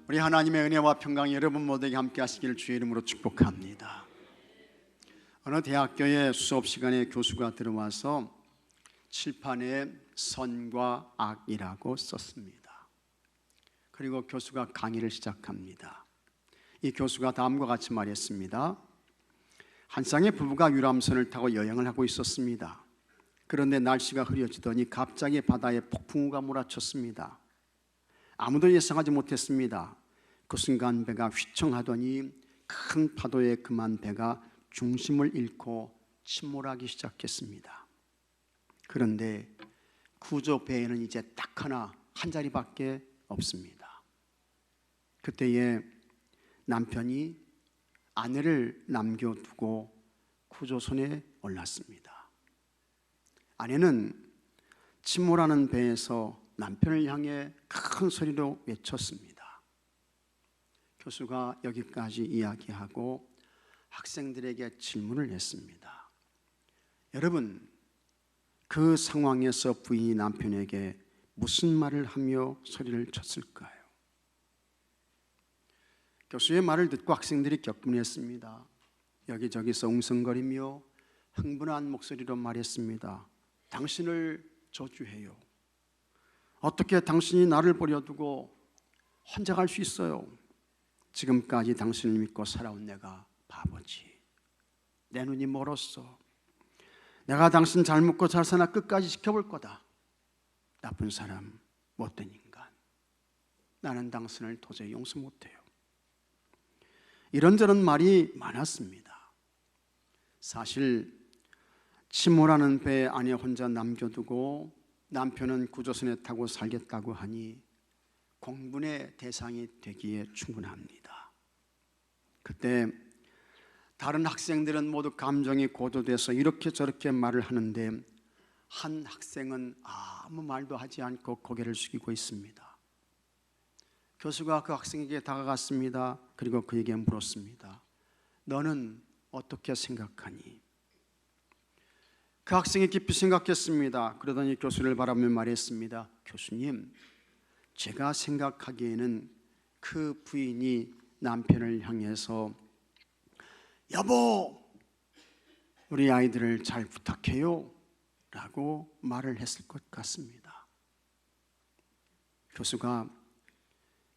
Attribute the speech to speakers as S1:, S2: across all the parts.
S1: 우리 하나님의 은혜와 평강이 여러분 모두에게 함께 하시기를 주의 이름으로 축복합니다. 어느 대학교에 수업 시간에 교수가 들어와서 칠판에 선과 악이라고 썼습니다. 그리고 교수가 강의를 시작합니다. 이 교수가 다음과 같이 말했습니다. 한 쌍의 부부가 유람선을 타고 여행을 하고 있었습니다. 그런데 날씨가 흐려지더니 갑자기 바다에 폭풍우가 몰아쳤습니다. 아무도 예상하지 못했습니다. 그 순간 배가 휘청하더니 큰 파도에 그만 배가 중심을 잃고 침몰하기 시작했습니다. 그런데 구조 배에는 이제 딱 한 자리밖에 없습니다. 그때에 남편이 아내를 남겨두고 구조선에 올랐습니다. 아내는 침몰하는 배에서 남편을 향해 큰 소리로 외쳤습니다. 교수가 여기까지 이야기하고 학생들에게 질문을 했습니다. 여러분, 그 상황에서 부인이 남편에게 무슨 말을 하며 소리를 쳤을까요? 교수의 말을 듣고 학생들이 격분했습니다. 여기저기서 웅성거리며 흥분한 목소리로 말했습니다. 당신을 저주해요. 어떻게 당신이 나를 버려두고 혼자 갈 수 있어요? 지금까지 당신을 믿고 살아온 내가 바보지. 내 눈이 멀었어. 내가 당신 잘 먹고 잘 사나 끝까지 지켜볼 거다. 나쁜 사람, 못된 인간. 나는 당신을 도저히 용서 못해요. 이런저런 말이 많았습니다. 사실 침몰하는 배 안에 혼자 남겨두고 남편은 구조선에 타고 살겠다고 하니 공분의 대상이 되기에 충분합니다. 그때 다른 학생들은 모두 감정이 고조돼서 이렇게 저렇게 말을 하는데 한 학생은 아무 말도 하지 않고 고개를 숙이고 있습니다. 교수가 그 학생에게 다가갔습니다. 그리고 그에게 물었습니다. 너는 어떻게 생각하니? 그 학생이 깊이 생각했습니다. 그러더니 교수를 바라보며 말했습니다. 교수님, 제가 생각하기에는 그 부인이 남편을 향해서 여보, 우리 아이들을 잘 부탁해요 라고 말을 했을 것 같습니다. 교수가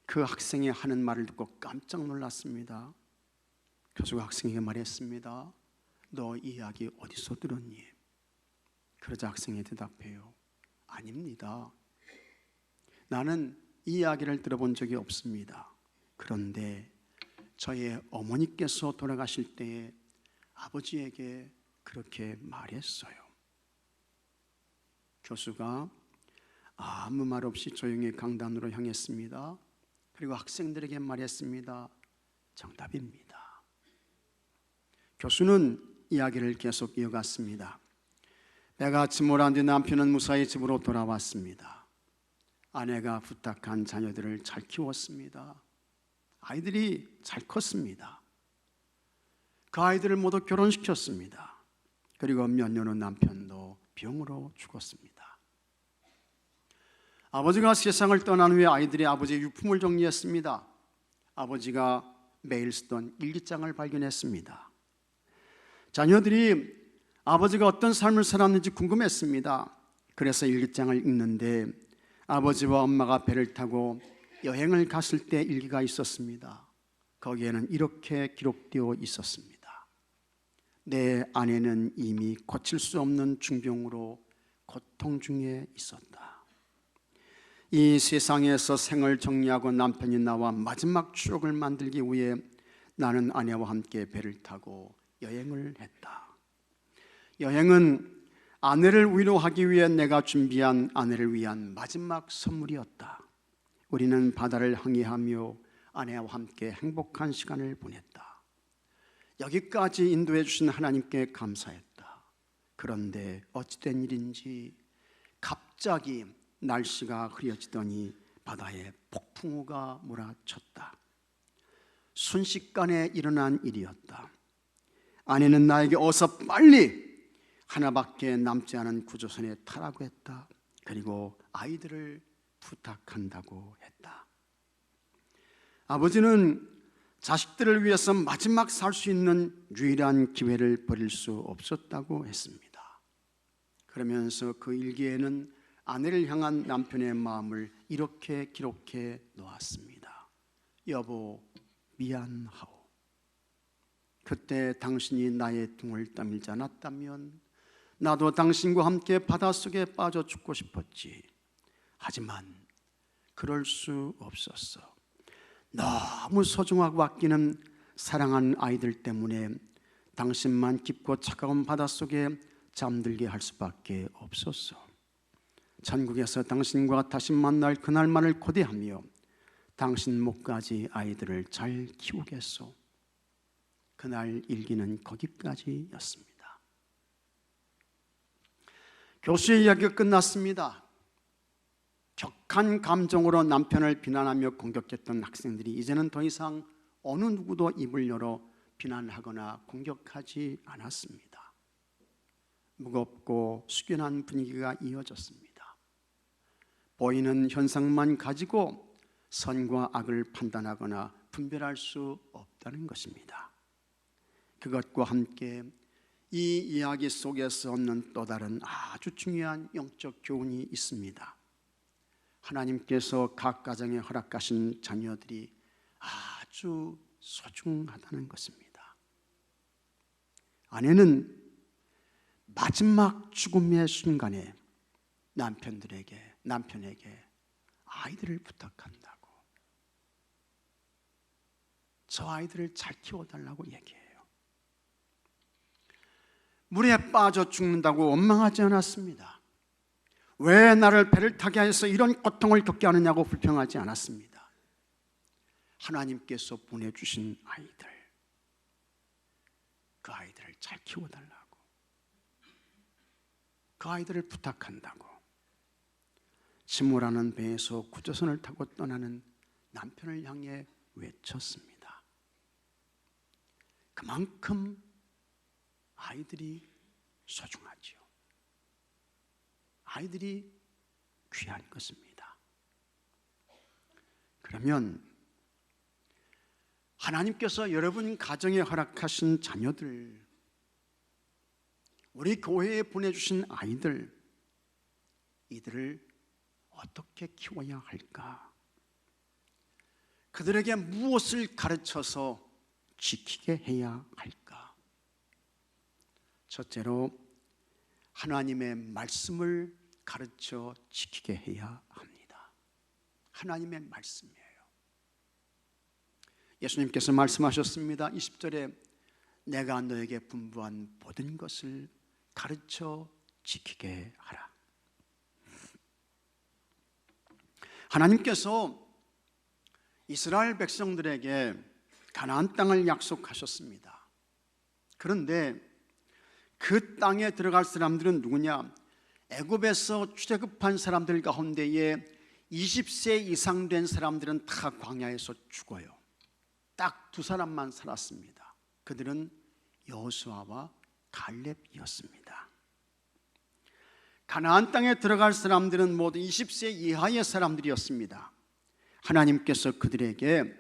S1: 그 학생이 하는 말을 듣고 깜짝 놀랐습니다. 교수가 학생에게 말했습니다. 너 이 이야기 어디서 들었니? 그러자 학생이 대답해요. 아닙니다. 나는 이 이야기를 들어본 적이 없습니다. 그런데 저의 어머니께서 돌아가실 때에 아버지에게 그렇게 말했어요. 교수가 아무 말 없이 조용히 강단으로 향했습니다. 그리고 학생들에게 말했습니다. 정답입니다. 교수는 이야기를 계속 이어갔습니다. 배가 침몰한 뒤 남편은 무사히 집으로 돌아왔습니다. 아내가 부탁한 자녀들을 잘 키웠습니다. 아이들이 잘 컸습니다. 그 아이들을 모두 결혼시켰습니다. 그리고 몇 년 후 남편도 병으로 죽었습니다. 아버지가 세상을 떠난 후에 아이들이 아버지의 유품을 정리했습니다. 아버지가 매일 쓰던 일기장을 발견했습니다. 자녀들이 아버지가 어떤 삶을 살았는지 궁금했습니다. 그래서 일기장을 읽는데 아버지와 엄마가 배를 타고 여행을 갔을 때 일기가 있었습니다. 거기에는 이렇게 기록되어 있었습니다. 내 아내는 이미 고칠 수 없는 중병으로 고통 중에 있었다. 이 세상에서 생을 정리하고 남편이 나와 마지막 추억을 만들기 위해 나는 아내와 함께 배를 타고 여행을 했다. 여행은 아내를 위로하기 위해 내가 준비한 아내를 위한 마지막 선물이었다. 우리는 바다를 항해하며 아내와 함께 행복한 시간을 보냈다. 여기까지 인도해 주신 하나님께 감사했다. 그런데 어찌된 일인지 갑자기 날씨가 흐려지더니 바다에 폭풍우가 몰아쳤다. 순식간에 일어난 일이었다. 아내는 나에게 어서 빨리 하나밖에 남지 않은 구조선에 타라고 했다. 그리고 아이들을 부탁한다고 했다. 아버지는 자식들을 위해서 마지막 살 수 있는 유일한 기회를 버릴 수 없었다고 했습니다. 그러면서 그 일기에는 아내를 향한 남편의 마음을 이렇게 기록해 놓았습니다. 여보, 미안하오. 그때 당신이 나의 등을 떠밀지 않았다면 나도 당신과 함께 바닷속에 빠져 죽고 싶었지. 하지만 그럴 수 없었어. 너무 소중하고 아끼는 사랑하는 아이들 때문에 당신만 깊고 차가운 바닷속에 잠들게 할 수밖에 없었어. 천국에서 당신과 다시 만날 그날만을 고대하며 당신 목까지 아이들을 잘 키우겠소. 그날 일기는 거기까지였습니다. 교수의 이야기가 끝났습니다. 격한 감정으로 남편을 비난하며 공격했던 학생들이 이제는 더 이상 어느 누구도 입을 열어 비난하거나 공격하지 않았습니다. 무겁고 숙연한 분위기가 이어졌습니다. 보이는 현상만 가지고 선과 악을 판단하거나 분별할 수 없다는 것입니다. 그것과 함께 이 이야기 속에서 얻는 또 다른 아주 중요한 영적 교훈이 있습니다. 하나님께서 각 가정에 허락하신 자녀들이 아주 소중하다는 것입니다. 아내는 마지막 죽음의 순간에 남편에게 아이들을 부탁한다고, 저 아이들을 잘 키워달라고 얘기해요. 물에 빠져 죽는다고 원망하지 않았습니다. 왜 나를 배를 타게 해서 이런 고통을 겪게 하느냐고 불평하지 않았습니다. 하나님께서 보내주신 아이들, 그 아이들을 잘 키워달라고, 그 아이들을 부탁한다고 침몰하는 배에서 구조선을 타고 떠나는 남편을 향해 외쳤습니다. 그만큼 아이들이 소중하지요. 아이들이 귀한 것입니다. 그러면 하나님께서 여러분 가정에 허락하신 자녀들, 우리 교회에 보내주신 아이들, 이들을 어떻게 키워야 할까? 그들에게 무엇을 가르쳐서 지키게 해야 할까? 첫째로 하나님의 말씀을 가르쳐 지키게 해야 합니다. 하나님의 말씀이에요. 예수님께서 말씀하셨습니다. 20절에 내가 너에게 분부한 모든 것을 가르쳐 지키게 하라. 하나님께서 이스라엘 백성들에게 가나안 땅을 약속하셨습니다. 그런데 그 땅에 들어갈 사람들은 누구냐? 애굽에서 출애굽한 사람들 가운데에 20세 이상 된 사람들은 다 광야에서 죽어요. 딱 두 사람만 살았습니다. 그들은 여호수아와 갈렙이었습니다. 가나안 땅에 들어갈 사람들은 모두 20세 이하의 사람들이었습니다. 하나님께서 그들에게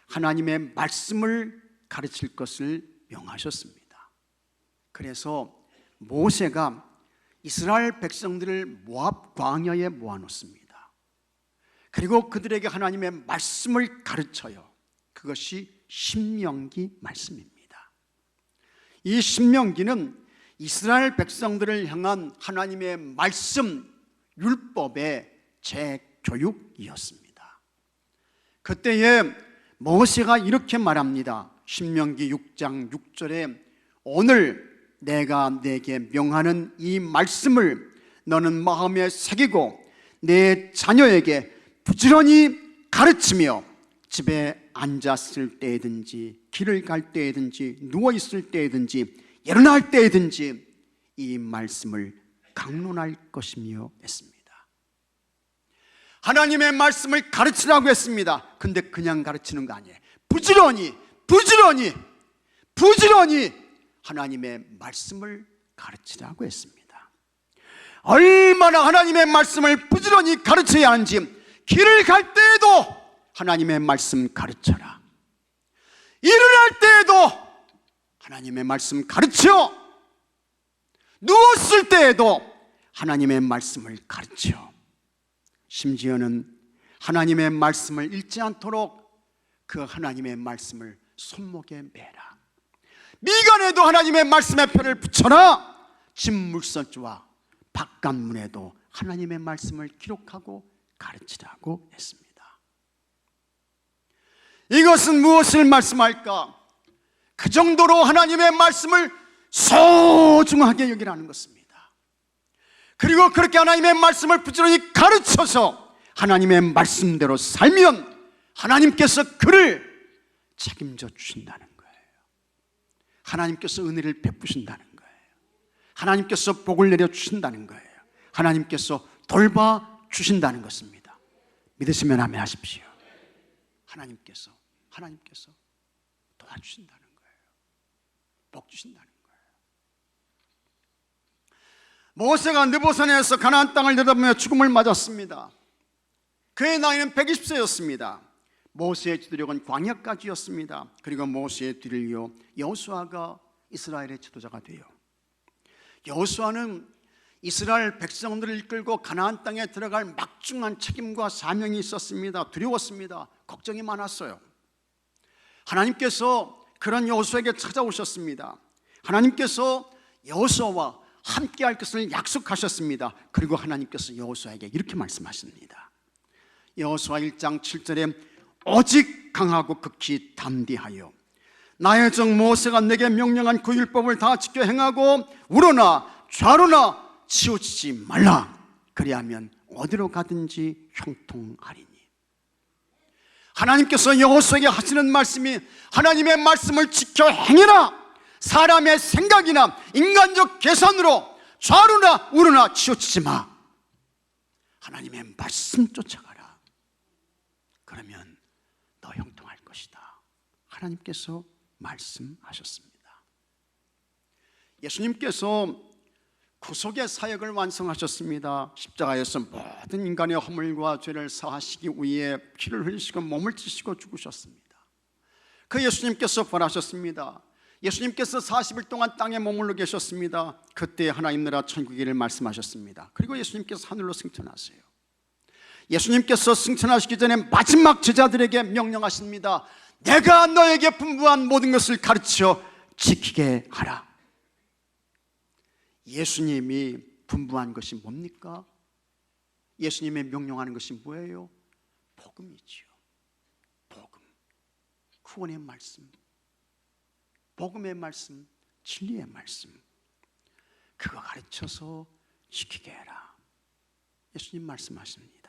S1: 하나님의 말씀을 가르칠 것을 명하셨습니다. 그래서 모세가 이스라엘 백성들을 모압 광야에 모아놓습니다. 그리고 그들에게 하나님의 말씀을 가르쳐요. 그것이 신명기 말씀입니다. 이 신명기는 이스라엘 백성들을 향한 하나님의 말씀, 율법의 재교육이었습니다. 그때에 모세가 이렇게 말합니다. 신명기 6장 6절에 오늘 내가 내게 명하는 이 말씀을 너는 마음에 새기고 내 자녀에게 부지런히 가르치며 집에 앉았을 때든지 길을 갈 때든지 누워있을 때든지 일어날 때든지 이 말씀을 강론할 것이며 했습니다. 하나님의 말씀을 가르치라고 했습니다. 근데 그냥 가르치는 거 아니에요. 부지런히 하나님의 말씀을 가르치라고 했습니다. 얼마나 하나님의 말씀을 부지런히 가르쳐야 하는지 길을 갈 때에도 하나님의 말씀 가르쳐라. 일어날 때에도 하나님의 말씀 가르쳐. 누웠을 때에도 하나님의 말씀을 가르쳐. 심지어는 하나님의 말씀을 읽지 않도록 그 하나님의 말씀을 손목에 매라. 미간에도 하나님의 말씀의 편을 붙여라. 집물선주와 바깥문에도 하나님의 말씀을 기록하고 가르치라고 했습니다. 이것은 무엇을 말씀할까? 그 정도로 하나님의 말씀을 소중하게 여기라는 것입니다. 그리고 그렇게 하나님의 말씀을 부지런히 가르쳐서 하나님의 말씀대로 살면 하나님께서 그를 책임져 주신다는 거예요. 하나님께서 은혜를 베푸신다는 거예요. 하나님께서 복을 내려 주신다는 거예요. 하나님께서 돌봐 주신다는 것입니다. 믿으시면 아멘 하십시오. 하나님께서 도와주신다는 거예요. 복 주신다는 거예요. 모세가 느보산에서 가나안 땅을 내다보며 죽음을 맞았습니다. 그의 나이는 120세였습니다. 모세의 지도력은 광야까지였습니다. 그리고 모세의 뒤를 이어 여호수아가 이스라엘의 지도자가 돼요. 여호수아는 이스라엘 백성들을 이끌고 가나안 땅에 들어갈 막중한 책임과 사명이 있었습니다. 두려웠습니다. 걱정이 많았어요. 하나님께서 그런 여호수아에게 찾아오셨습니다. 하나님께서 여호수아와 함께할 것을 약속하셨습니다. 그리고 하나님께서 여호수아에게 이렇게 말씀하십니다. 여호수아 1장 7절에 오직 강하고 극히 담대하여 나의 종 모세가 내게 명령한 그 율법을 다 지켜 행하고 우러나 좌로나 치우치지 말라. 그리하면 어디로 가든지 형통하리니. 하나님께서 여호수아에게 하시는 말씀이 하나님의 말씀을 지켜 행해라. 사람의 생각이나 인간적 계산으로 좌로나 우로나 치우치지 마. 하나님의 말씀 쫓아가라. 그러면 너 형통할 것이다. 하나님께서 말씀하셨습니다. 예수님께서 구속의 사역을 완성하셨습니다. 십자가에서 모든 인간의 허물과 죄를 사하시기 위해 피를 흘리시고 몸을 찢으시고 죽으셨습니다. 그 예수님께서 부활하셨습니다. 예수님께서 40일 동안 땅에 머물러 계셨습니다. 그때 하나님 나라 천국이를 말씀하셨습니다. 그리고 예수님께서 하늘로 승천하세요. 예수님께서 승천하시기 전에 마지막 제자들에게 명령하십니다. 내가 너에게 분부한 모든 것을 가르쳐 지키게 하라. 예수님이 분부한 것이 뭡니까? 예수님의 명령하는 것이 뭐예요? 복음이지요. 복음, 구원의 말씀, 복음의 말씀, 진리의 말씀, 그거 가르쳐서 지키게 해라. 예수님 말씀하십니다.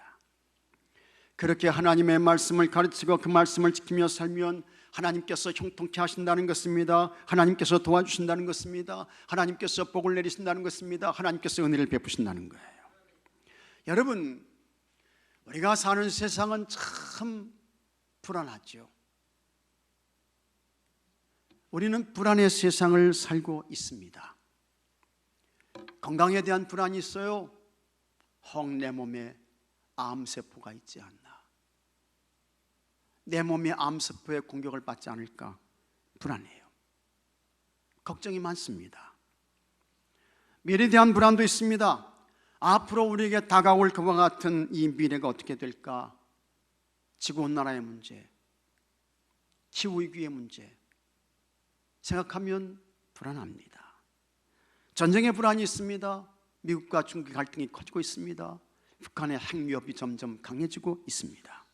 S1: 그렇게 하나님의 말씀을 가르치고 그 말씀을 지키며 살면 하나님께서 형통케 하신다는 것입니다. 하나님께서 도와주신다는 것입니다. 하나님께서 복을 내리신다는 것입니다. 하나님께서 은혜를 베푸신다는 거예요. 여러분, 우리가 사는 세상은 참 불안하죠. 우리는 불안의 세상을 살고 있습니다. 건강에 대한 불안이 있어요. 혹 내 몸에 암세포가 있지 않나, 내 몸이 암세포의 공격을 받지 않을까 불안해요. 걱정이 많습니다. 미래에 대한 불안도 있습니다. 앞으로 우리에게 다가올 그와 같은 이 미래가 어떻게 될까? 지구온난화의 문제, 기후위기의 문제 생각하면 불안합니다. 전쟁의 불안이 있습니다. 미국과 중국의 갈등이 커지고 있습니다. 북한의 핵위협이 점점 강해지고 있습니다.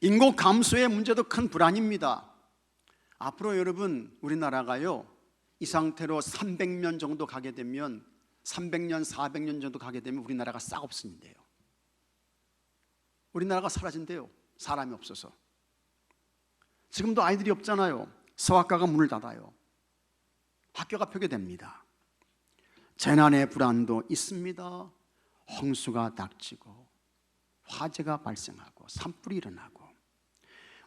S1: 인구 감소의 문제도 큰 불안입니다. 앞으로 여러분, 우리나라가요 이 상태로 300년 정도 가게 되면 300년, 400년 정도 가게 되면 우리나라가 싹 없어진대요. 우리나라가 사라진대요. 사람이 없어서. 지금도 아이들이 없잖아요. 서학가가 문을 닫아요. 학교가 폐교됩니다. 재난의 불안도 있습니다. 홍수가 닥치고 화재가 발생하고 산불이 일어나고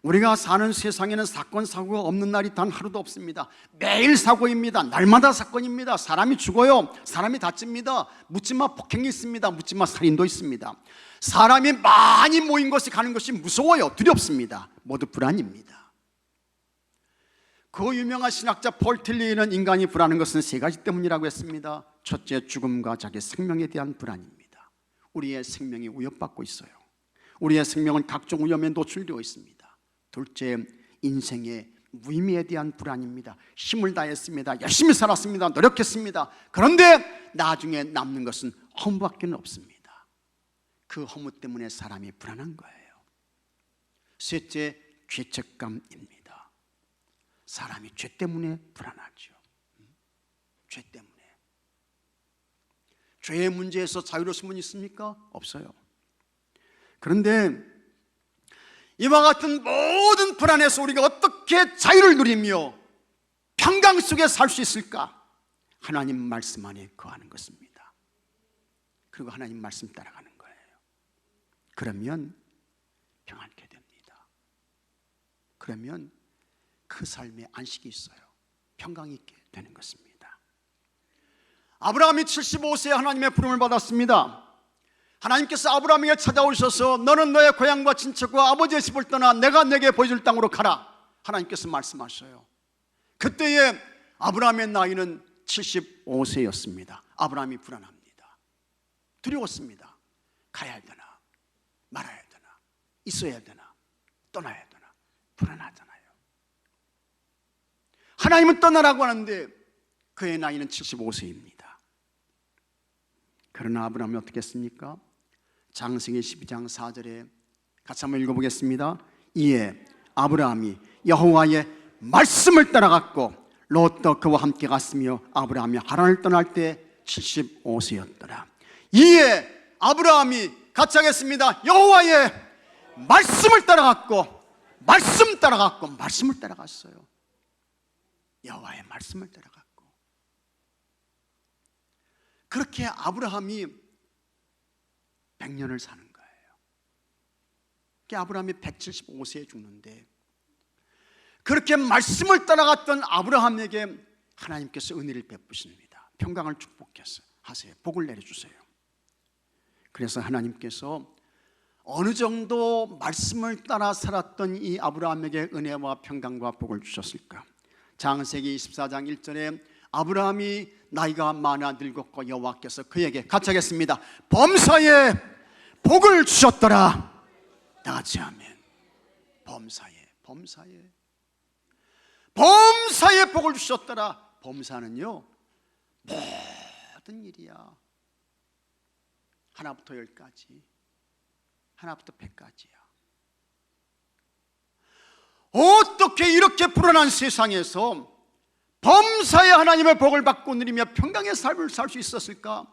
S1: 우리가 사는 세상에는 사건, 사고가 없는 날이 단 하루도 없습니다. 매일 사고입니다. 날마다 사건입니다. 사람이 죽어요. 사람이 다칩니다. 묻지마 폭행이 있습니다. 묻지마 살인도 있습니다. 사람이 많이 모인 것이 가는 것이 무서워요. 두렵습니다. 모두 불안입니다. 그 유명한 신학자 폴 틸리는 인간이 불안한 것은 세 가지 때문이라고 했습니다. 첫째, 죽음과 자기 생명에 대한 불안입니다. 우리의 생명이 위협받고 있어요. 우리의 생명은 각종 위험에 노출되어 있습니다. 둘째, 인생의 무의미에 대한 불안입니다. 힘을 다했습니다. 열심히 살았습니다. 노력했습니다. 그런데 나중에 남는 것은 허무밖에 없습니다. 그 허무 때문에 사람이 불안한 거예요. 셋째, 죄책감입니다. 사람이 죄 때문에 불안하죠. 죄 때문에. 죄의 문제에서 자유로울 수는 있습니까? 없어요. 그런데 이와 같은 모든 불안에서 우리가 어떻게 자유를 누리며 평강 속에 살 수 있을까? 하나님 말씀 안에 거하는 것입니다. 그리고 하나님 말씀 따라가는 거예요. 그러면 평안케 됩니다. 그러면 그 삶에 안식이 있어요. 평강이 있게 되는 것입니다. 아브라함이 75세에 하나님의 부름을 받았습니다. 하나님께서 아브라함에게 찾아오셔서 너는 너의 고향과 친척과 아버지의 집을 떠나 내가 내게 보여줄 땅으로 가라. 하나님께서 말씀하셔요. 그때에 아브라함의 나이는 75세였습니다. 아브라함이 불안합니다. 두려웠습니다. 가야 되나 말아야 되나 있어야 되나 떠나야 되나 불안하잖아요. 하나님은 떠나라고 하는데 그의 나이는 75세입니다. 그러나 아브라함이 어떻게 했습니까? 장세기 12장 4절에 같이 한번 읽어보겠습니다. 이에 아브라함이 여호와의 말씀을 따라갔고 롯도 그와 함께 갔으며 아브라함이 하란을 떠날 때 75세였더라. 이에 아브라함이 같이 하겠습니다. 여호와의 말씀을 따라갔고 말씀을 따라갔어요. 여호와의 말씀을 따라갔고. 그렇게 아브라함이 100년을 사는 거예요. 아브라함이 175세에 죽는데 그렇게 말씀을 따라갔던 아브라함에게 하나님께서 은혜를 베푸십니다. 평강을 축복하세요. 복을 내려주세요. 그래서 하나님께서 어느 정도 말씀을 따라 살았던 이 아브라함에게 은혜와 평강과 복을 주셨을까? 장세기 24장 1절에 아브라함이 나이가 많아 늙었고 여호와께서 그에게 같이 하겠습니다. 범사에 복을 주셨더라. 다 같이 아멘. 범사에 복을 주셨더라. 범사는요 모든 일이야. 하나부터 10까지, 하나부터 100까지야. 어떻게 이렇게 불안한 세상에서 범사에 하나님의 복을 받고 누리며 평강의 삶을 살 수 있었을까?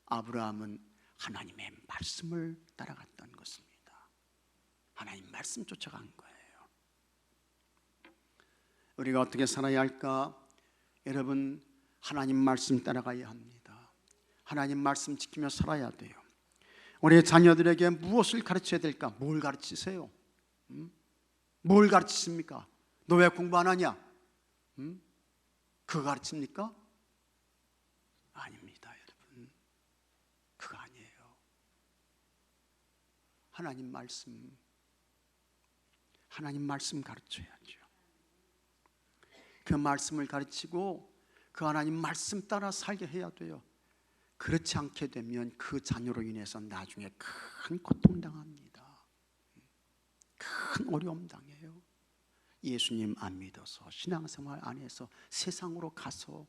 S1: 아브라함은 하나님의 말씀을 따라갔던 것입니다. 하나님 말씀 쫓아간 거예요. 우리가 어떻게 살아야 할까? 여러분, 하나님 말씀 따라가야 합니다. 하나님 말씀 지키며 살아야 돼요. 우리 자녀들에게 무엇을 가르쳐야 될까? 뭘 가르치세요? 뭘 가르치십니까? 너 왜 공부 안 하냐? 그거 가르칩니까? 아닙니다, 여러분. 그거 아니에요. 하나님 말씀 가르쳐야죠. 그 말씀을 가르치고 그 하나님 말씀 따라 살게 해야 돼요. 그렇지 않게 되면 그 자녀로 인해서 나중에 큰 고통 당합니다. 큰 어려움 당해요. 예수님 안 믿어서 신앙생활 안에서 세상으로 가서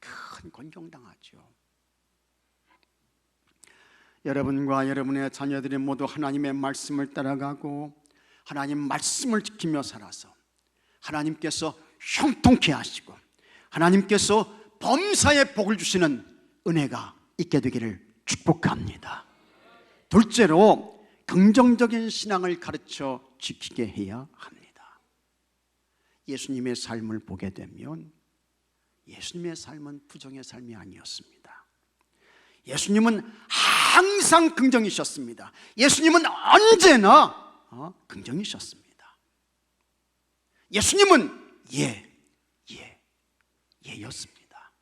S1: 큰 곤경당하죠. 여러분과 여러분의 자녀들이 모두 하나님의 말씀을 따라가고 하나님 말씀을 지키며 살아서 하나님께서 형통케 하시고 하나님께서 범사에 복을 주시는 은혜가 있게 되기를 축복합니다. 둘째로 긍정적인 신앙을 가르쳐 지키게 해야 합니다. 예수님의 삶을 보게 되면 예수님의 삶은 부정의 삶이 아니었습니다. 예수님은 항상 긍정이셨습니다. 예수님은 언제나 긍정이셨습니다. 예수님은 예였습니다.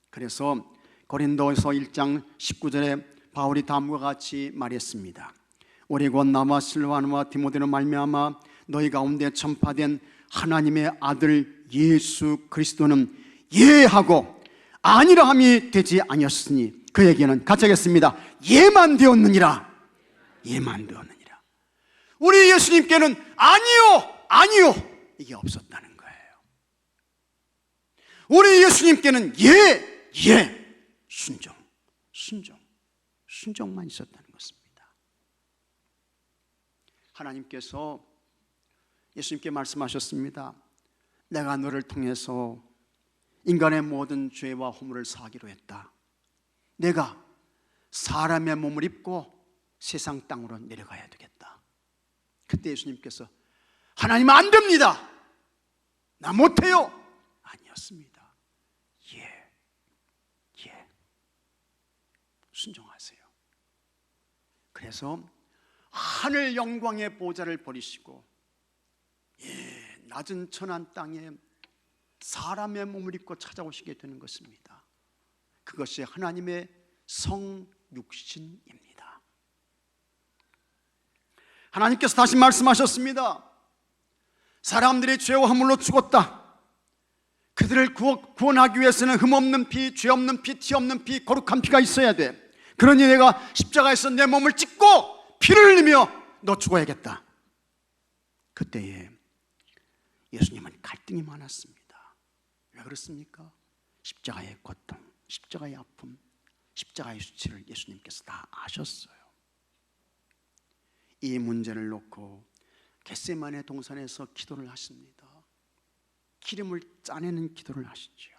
S1: 그래서 고린도서 1장 19절에 바울이 다음과 같이 말했습니다. 우리 곧 나와 실와노와 디모데로 말미암아 너희 가운데 전파된 하나님의 아들 예수 그리스도는 예하고 아니라 함이 되지 아니었으니 그에게는 같이 하겠습니다. 예만 되었느니라. 예만 되었느니라. 우리 예수님께는 아니요 이게 없었다는 거예요. 우리 예수님께는 순종만 있었다는 것입니다. 하나님께서 예수님께 말씀하셨습니다. 내가 너를 통해서 인간의 모든 죄와 허물을 사하기로 했다. 내가 사람의 몸을 입고 세상 땅으로 내려가야 되겠다. 그때 예수님께서 하나님 안 됩니다. 나 못해요. 아니었습니다. 순종하세요. 그래서 하늘 영광의 보좌를 버리시고 낮은 천한 땅에 사람의 몸을 입고 찾아오시게 되는 것입니다. 그것이 하나님의 성육신입니다. 하나님께서 다시 말씀하셨습니다. 사람들이 죄와 허물로 죽었다. 그들을 구원하기 위해서는 흠없는 피, 죄 없는 피, 티 없는 피, 거룩한 피가 있어야 돼. 그러니 내가 십자가에서 내 몸을 찢고 피를 흘리며 너 죽어야겠다. 그때에 예수님은 갈등이 많았습니다. 왜 그렇습니까? 십자가의 고통, 십자가의 아픔, 십자가의 수치를 예수님께서 다 아셨어요. 이 문제를 놓고 겟세마네 동산에서 기도를 하십니다. 기름을 짜내는 기도를 하시죠.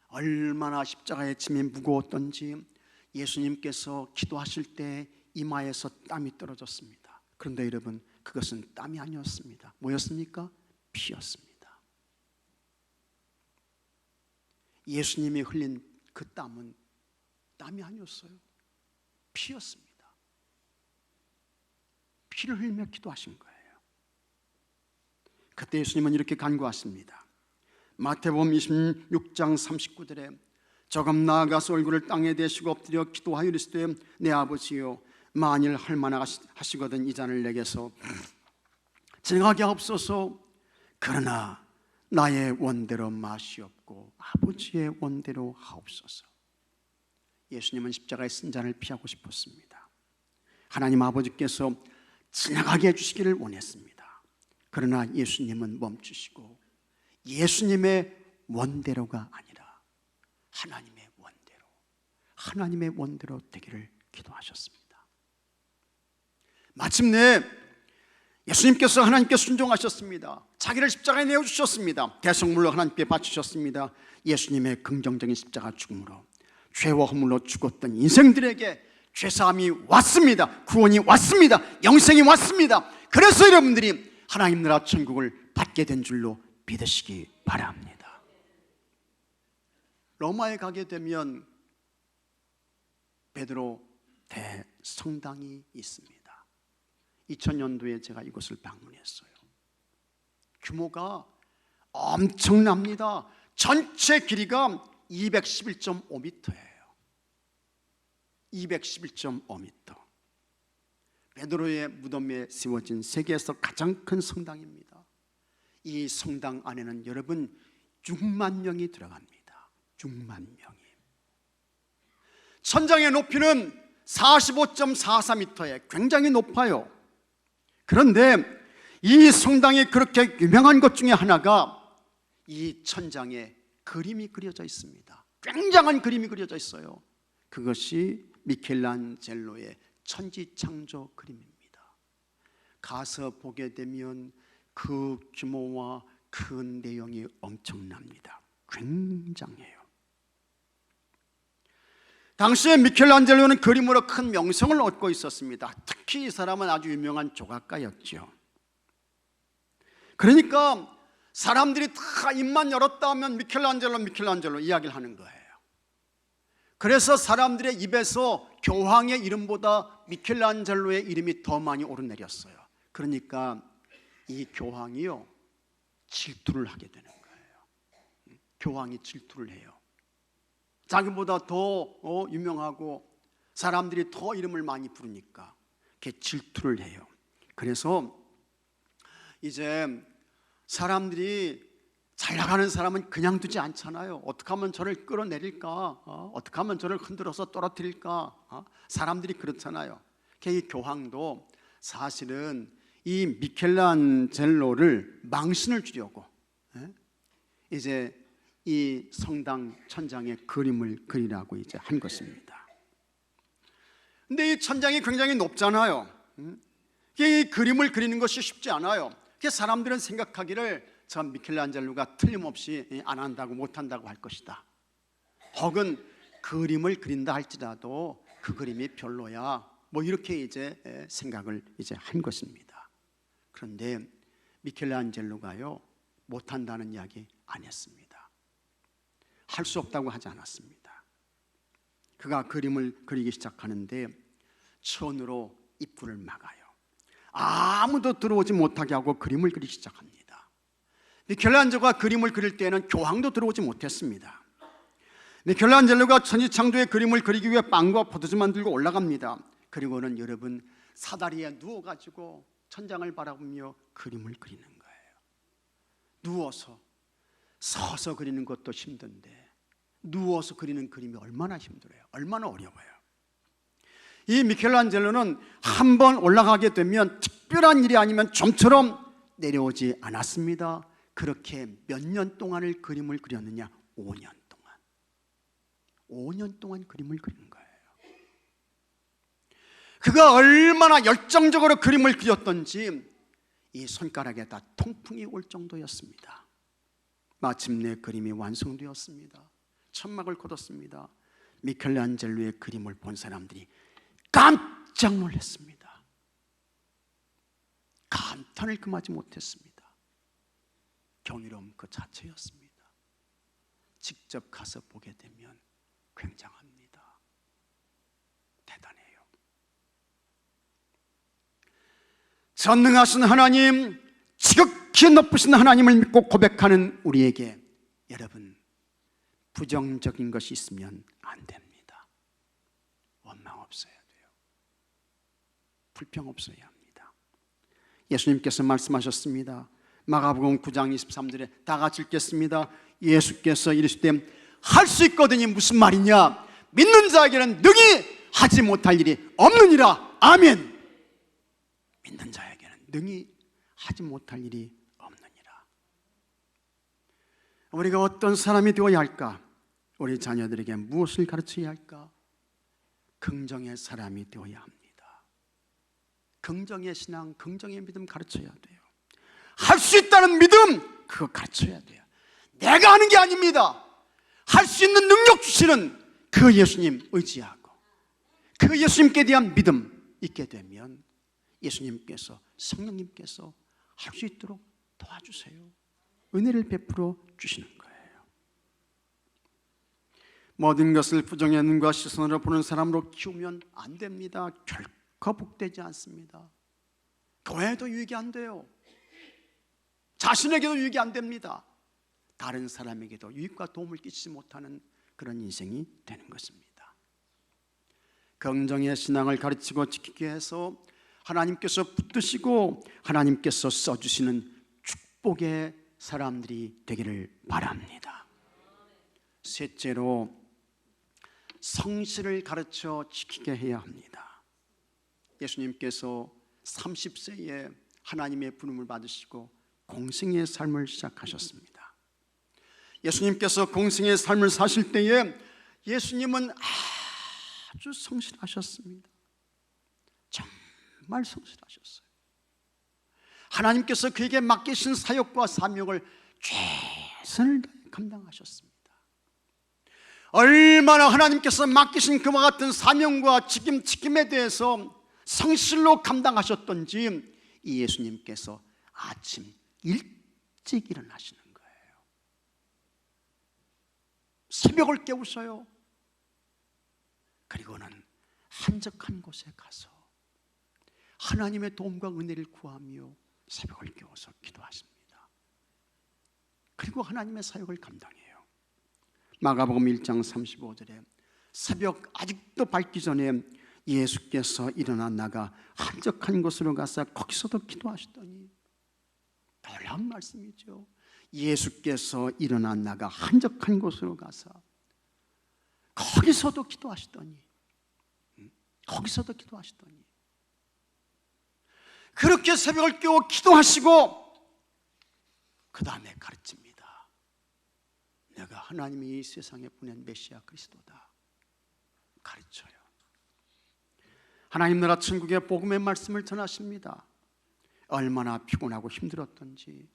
S1: 얼마나 십자가의 짐이 무거웠던지 예수님께서 기도하실 때 이마에서 땀이 떨어졌습니다. 그런데 여러분, 그것은 땀이 아니었습니다. 뭐였습니까? 피였습니다. 예수님이 흘린 그 땀은 땀이 아니었어요. 피였습니다. 피를 흘리며 기도하신 거예요. 그때 예수님은 이렇게 간구하십니다. 마태복음 26장 39절에 조금 나아가서 얼굴을 땅에 대시고 엎드려 기도하여 이르시되 내 아버지여 만일 할 만하시거든 이 잔을 내게서 지나가게 하옵소서. 그러나 나의 원대로 마시옵고 아버지의 원대로 하옵소서. 예수님은 십자가의 쓴 잔을 피하고 싶었습니다. 하나님 아버지께서 지나가게 해주시기를 원했습니다. 그러나 예수님은 멈추시고 예수님의 원대로가 아니라 하나님의 원대로 되기를 기도하셨습니다. 마침내 예수님께서 하나님께 순종하셨습니다. 자기를 십자가에 내어주셨습니다. 대성물로 하나님께 바치셨습니다. 예수님의 긍정적인 십자가 죽음으로 죄와 허물로 죽었던 인생들에게 죄사함이 왔습니다. 구원이 왔습니다. 영생이 왔습니다. 그래서 여러분들이 하나님 나라 천국을 받게 된 줄로 믿으시기 바랍니다. 로마에 가게 되면 베드로 대성당이 있습니다. 2000년도에 제가 이곳을 방문했어요. 규모가 엄청납니다. 전체 길이가 211.5m예요. 211.5m. 베드로의 무덤에 세워진 세계에서 가장 큰 성당입니다. 이 성당 안에는 여러분 6만 명이 들어갑니다. 6만 명이. 천장의 높이는 45.44m에 굉장히 높아요. 그런데 이 성당이 그렇게 유명한 것 중에 하나가 이 천장에 그림이 그려져 있습니다. 굉장한 그림이 그려져 있어요. 그것이 미켈란젤로의 천지창조 그림입니다. 가서 보게 되면 그 규모와 그 내용이 엄청납니다. 굉장해요. 당시에 미켈란젤로는 그림으로 큰 명성을 얻고 있었습니다. 특히 이 사람은 아주 유명한 조각가였죠. 그러니까 사람들이 다 입만 열었다 하면 미켈란젤로 이야기를 하는 거예요. 그래서 사람들의 입에서 교황의 이름보다 미켈란젤로의 이름이 더 많이 오르내렸어요. 그러니까 이 교황이요, 질투를 하게 되는 거예요. 교황이 질투를 해요. 자기보다 더 유명하고 사람들이 더 이름을 많이 부르니까 그게 질투를 해요. 그래서 이제 사람들이 잘 나가는 사람은 그냥 두지 않잖아요. 어떻게 하면 저를 끌어내릴까? 어떻게 하면 저를 흔들어서 떨어뜨릴까? 사람들이 그렇잖아요. 이 교황도 사실은 이 미켈란젤로를 망신을 주려고 이제 이 성당 천장에 그림을 그리라고 이제 한 것입니다. 근데 이 천장이 굉장히 높잖아요. 이 그림을 그리는 것이 쉽지 않아요. 사람들은 생각하기를 저 미켈란젤로가 틀림없이 안 한다고, 못 한다고 할 것이다. 혹은 그림을 그린다 할지라도 그 그림이 별로야, 뭐 이렇게 이제 생각을 이제 한 것입니다. 그런데 미켈란젤로가요, 못 한다는 이야기 안 했습니다. 할 수 없다고 하지 않았습니다. 그가 그림을 그리기 시작하는데 천으로 입구를 막아요. 아무도 들어오지 못하게 하고 그림을 그리기 시작합니다. 미켈란젤로가 그림을 그릴 때는 교황도 들어오지 못했습니다. 미켈란젤로가 천지창조의 그림을 그리기 위해 빵과 포도주만 들고 올라갑니다. 그리고는 여러분, 사다리에 누워가지고 천장을 바라보며 그림을 그리는 거예요. 누워서, 서서 그리는 것도 힘든데 누워서 그리는 그림이 얼마나 힘들어요. 얼마나 어려워요. 이 미켈란젤로는 한 번 올라가게 되면 특별한 일이 아니면 좀처럼 내려오지 않았습니다. 그렇게 몇 년 동안을 그림을 그렸느냐? 5년 동안. 5년 동안 그림을 그리는 거예요. 그가 얼마나 열정적으로 그림을 그렸던지 이 손가락에 다 통풍이 올 정도였습니다. 마침내 그림이 완성되었습니다. 천막을 걷었습니다. 미켈란젤로의 그림을 본 사람들이 깜짝 놀랐습니다. 감탄을 금하지 못했습니다. 경이로움 그 자체였습니다. 직접 가서 보게 되면 굉장합니다. 대단해요. 전능하신 하나님, 지극히 높으신 하나님을 믿고 고백하는 우리에게 여러분, 부정적인 것이 있으면 안 됩니다. 원망 없어야 돼요. 불평 없어야 합니다. 예수님께서 말씀하셨습니다. 마가복음 9장 23절에 다 같이 읽겠습니다. 예수께서 이르시되 할 수 있거든이 무슨 말이냐? 믿는 자에게는 능히 하지 못할 일이 없느니라. 아멘. 믿는 자에게는 능히 하지 못할 일이 없느니라. 우리가 어떤 사람이 되어야 할까? 우리 자녀들에게 무엇을 가르쳐야 할까? 긍정의 사람이 되어야 합니다. 긍정의 신앙, 긍정의 믿음 가르쳐야 돼요. 할 수 있다는 믿음, 그거 가르쳐야 돼요. 내가 하는 게 아닙니다. 할 수 있는 능력 주시는 그 예수님 의지하고 그 예수님께 대한 믿음 있게 되면 예수님께서, 성령님께서 할 수 있도록 도와주세요. 은혜를 베풀어 주시는 거예요. 모든 것을 부정의 눈과 시선으로 보는 사람으로 키우면 안 됩니다. 결코 복되지 않습니다. 교회도 유익이 안 돼요. 자신에게도 유익이 안 됩니다. 다른 사람에게도 유익과 도움을 끼치지 못하는 그런 인생이 되는 것입니다. 긍정의 신앙을 가르치고 지키게 해서 하나님께서 붙드시고 하나님께서 써주시는 축복의 사람들이 되기를 바랍니다. 셋째로, 성실을 가르쳐 지키게 해야 합니다. 예수님께서 30세에 하나님의 부름을 받으시고 공생의 삶을 시작하셨습니다. 예수님께서 공생의 삶을 사실 때에 예수님은 아주 성실하셨습니다. 정말 성실하셨어요. 하나님께서 그에게 맡기신 사역과 사명을 최선을 다해 감당하셨습니다. 얼마나 하나님께서 맡기신 그와 같은 사명과 책임에 대해서 성실로 감당하셨던지 이 예수님께서 아침 일찍 일어나시는 거예요. 새벽을 깨우셔요. 그리고는 한적한 곳에 가서 하나님의 도움과 은혜를 구하며 새벽을 깨워서 기도하십니다. 그리고 하나님의 사역을 감당해요. 마가복음 1장 35절에 새벽 아직도 밝기 전에 예수께서 일어나 나가 한적한 곳으로 가서 거기서도 기도하시더니, 놀라운 말씀이죠. 예수께서 일어나 나가 한적한 곳으로 가서 거기서도 기도하시더니, 그렇게 새벽을 깨워 기도하시고 그 다음에 가르칩니다. 내가 하나님이 이 세상에 보낸 메시아 그리스도다. 가르쳐요. 하나님 나라 천국의 복음의 말씀을 전하십니다. 얼마나 피곤하고 힘들었던지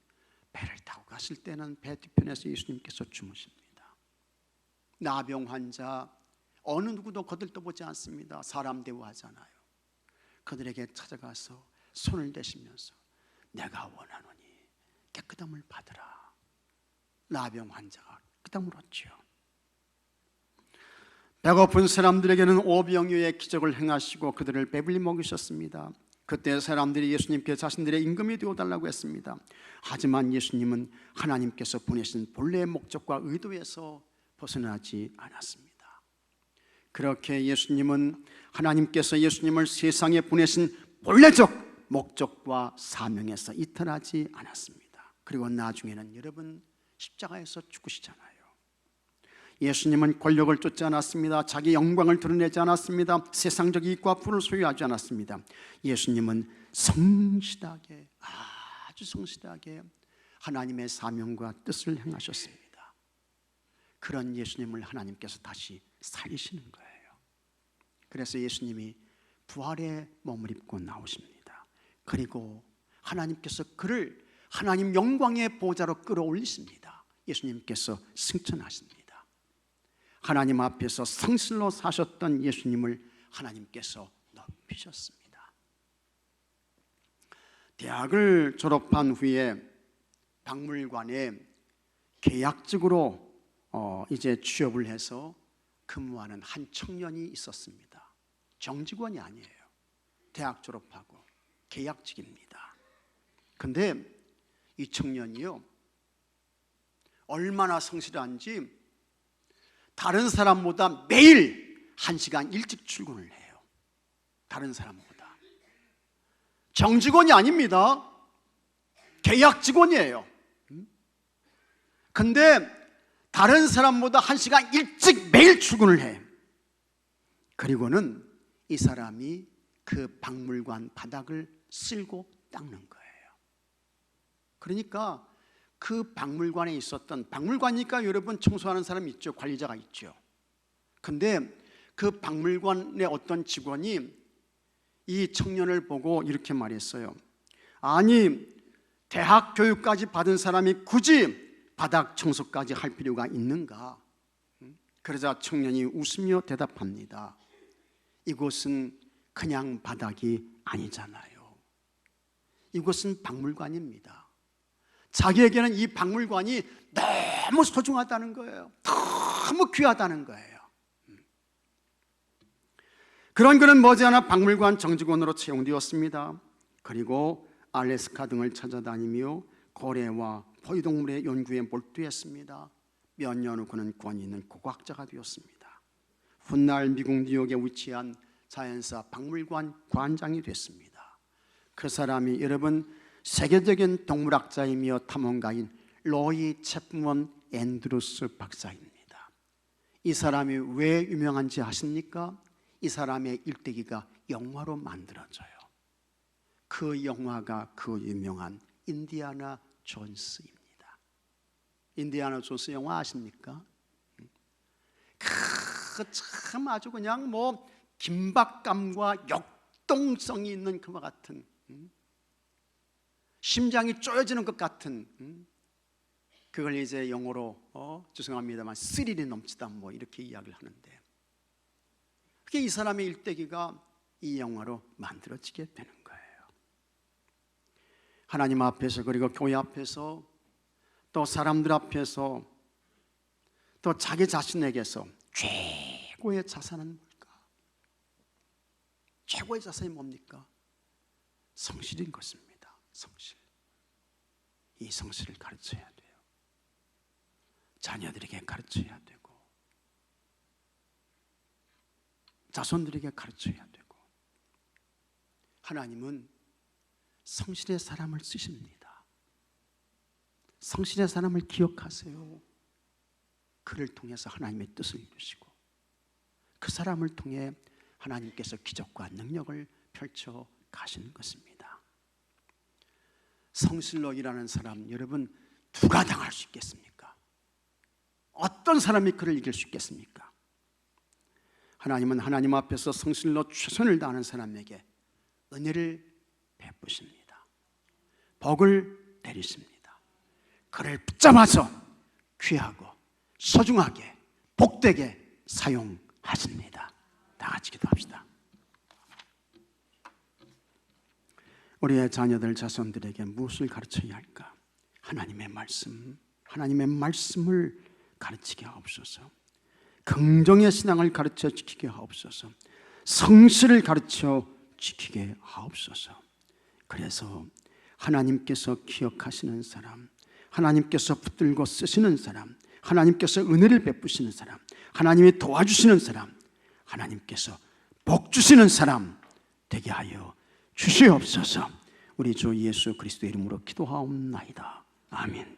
S1: 배를 타고 갔을 때는 배 뒤편에서 예수님께서 주무십니다. 나병 환자 어느 누구도 거들떠보지 않습니다. 사람 대우하잖아요. 그들에게 찾아가서 손을 대시면서 내가 원하노니 깨끗함을 받으라. 나병 환자가 깨끗함을 얻지요. 배고픈 사람들에게는 오병이어의 기적을 행하시고 그들을 배불리 먹이셨습니다. 그때 사람들이 예수님께 자신들의 임금이 되어달라고 했습니다. 하지만 예수님은 하나님께서 보내신 본래의 목적과 의도에서 벗어나지 않았습니다. 그렇게 하나님께서 예수님을 세상에 보내신 본래적 목적과 사명에서 이탈하지 않았습니다. 그리고 나중에는 여러분 십자가에서 죽으시잖아요. 예수님은 권력을 쫓지 않았습니다. 자기 영광을 드러내지 않았습니다. 세상적 이익과 부를 소유하지 않았습니다. 예수님은 성실하게, 아주 성실하게 하나님의 사명과 뜻을 행하셨습니다. 그런 예수님을 하나님께서 다시 살리시는 거예요. 그래서 예수님이 부활의 몸을 입고 나오십니다. 그리고 하나님께서 그를 하나님 영광의 보좌로 끌어올리십니다. 예수님께서 승천하십니다. 하나님 앞에서 성실로 사셨던 예수님을 하나님께서 높이셨습니다. 대학을 졸업한 후에 박물관에 계약직으로 이제 취업을 해서 근무하는 한 청년이 있었습니다. 정직원이 아니에요. 대학 졸업하고 계약직입니다. 근데 이 청년이요, 얼마나 성실한지 다른 사람보다 매일 1시간 일찍 출근을 해요. 다른 사람보다. 정직원이 아닙니다. 계약 직원이에요. 근데 다른 사람보다 1시간 일찍 매일 출근을 해. 그리고는 이 사람이 그 박물관 바닥을 쓸고 닦는 거예요. 그러니까 그 박물관에 있었던, 박물관이니까 여러분 청소하는 사람이 있죠. 관리자가 있죠. 근데 그 박물관의 어떤 직원이 이 청년을 보고 이렇게 말했어요. 아니, 대학 교육까지 받은 사람이 굳이 바닥 청소까지 할 필요가 있는가? 그러자 청년이 웃으며 대답합니다. 이곳은 그냥 바닥이 아니잖아요. 이곳은 박물관입니다. 자기에게는 이 박물관이 너무 소중하다는 거예요. 너무 귀하다는 거예요. 그런 그는 머지않아 박물관 정직원으로 채용되었습니다. 그리고 알래스카 등을 찾아다니며 고래와 포유동물의 연구에 몰두했습니다. 몇 년 후 그는 권위 있는 고고학자가 되었습니다. 훗날 미국 뉴욕에 위치한 자연사 박물관 관장이 됐습니다. 그 사람이 여러분 세계적인 동물학자이며 탐험가인 로이 챕먼 앤드루스 박사입니다. 이 사람이 왜 유명한지 아십니까? 이 사람의 일대기가 영화로 만들어져요. 그 영화가 그 유명한 인디아나 존스입니다. 인디아나 존스 영화 아십니까? 참 아주 그냥 뭐 긴박감과 역동성이 있는 그와 같은, 심장이 쪼여지는 것 같은, 그걸 이제 영어로 죄송합니다만 스릴이 넘치다 뭐 이렇게 이야기를 하는데, 그게 이 사람의 일대기가 이 영화로 만들어지게 되는 거예요. 하나님 앞에서, 그리고 교회 앞에서, 또 사람들 앞에서, 또 자기 자신에게서 최고의 자산은 뭘까? 최고의 자세히 뭡니까? 성실인 것입니다. 성실. 이 성실을 가르쳐야 돼요. 자녀들에게 가르쳐야 되고 자손들에게 가르쳐야 되고. 하나님은 성실의 사람을 쓰십니다. 성실의 사람을 기억하세요. 그를 통해서 하나님의 뜻을 이루시고 그 사람을 통해 하나님께서 기적과 능력을 펼쳐 가시는 것입니다. 성실로 일하는 사람, 여러분 누가 당할 수 있겠습니까? 어떤 사람이 그를 이길 수 있겠습니까? 하나님은 하나님 앞에서 성실로 최선을 다하는 사람에게 은혜를 베푸십니다. 복을 내리십니다. 그를 붙잡아서 귀하고 소중하게 복되게 사용하십니다. 다 같이 기도합시다. 우리의 자녀들, 자손들에게 무엇을 가르쳐야 할까? 하나님의 말씀, 하나님의 말씀을 가르치게 하옵소서. 긍정의 신앙을 가르쳐 지키게 하옵소서. 성실을 가르쳐 지키게 하옵소서. 그래서 하나님께서 기억하시는 사람, 하나님께서 붙들고 쓰시는 사람, 하나님께서 은혜를 베푸시는 사람, 하나님이 도와주시는 사람, 하나님께서 복 주시는 사람 되게 하여 주시옵소서. 우리 주 예수 그리스도의 이름으로 기도하옵나이다. 아멘.